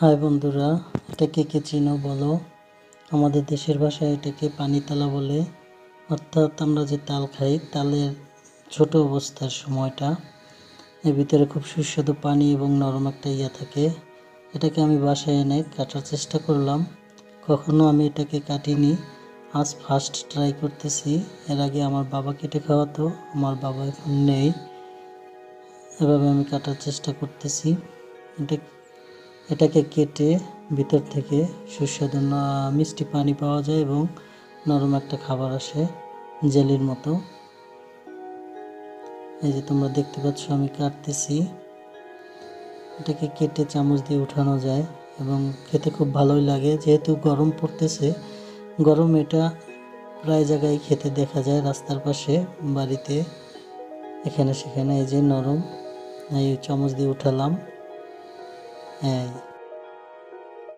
High বন্ধুরা, এটাকে কে চিনো বলো? আমাদের দেশের ভাষায় এটাকে পানিতালা বলে। অর্থাৎ আমরা যে তাল খাই, তালের ছোট অবস্থার সময়টা, এর ভিতরে খুব সুস্বাদু পানি এবং নরম একটা ইয়া থাকে। এটাকে আমি বাসায় এনে কাটার চেষ্টা করলাম, কখনো আমি এটাকে কাটিনি, আজ ফার্স্ট ট্রাই করতেছি। এর আগে আমার বাবা কেটে খাওয়াতো, আমার বাবা এখন নেই, এভাবে আমি কাটার চেষ্টা করতেছি। এটাকে কেটে ভিতর থেকে সুস্বাদু মিষ্টি পানি পাওয়া যায় এবং নরম একটা খাবার আসে জেলির মতো। এই যে তোমরা দেখতে পাচ্ছ আমি কাটতেছি। এটাকে কেটে চামচ দিয়ে উঠানো যায় এবং খেতে খুব ভালোই লাগে। যেহেতু গরম পড়তেছে, গরম এটা প্রায় জায়গায় খেতে দেখা যায়, রাস্তার পাশে, বাড়িতে, এখানে সেখানে। এই যে নরম, এই চামচ দিয়ে উঠালাম। হ্যাঁ।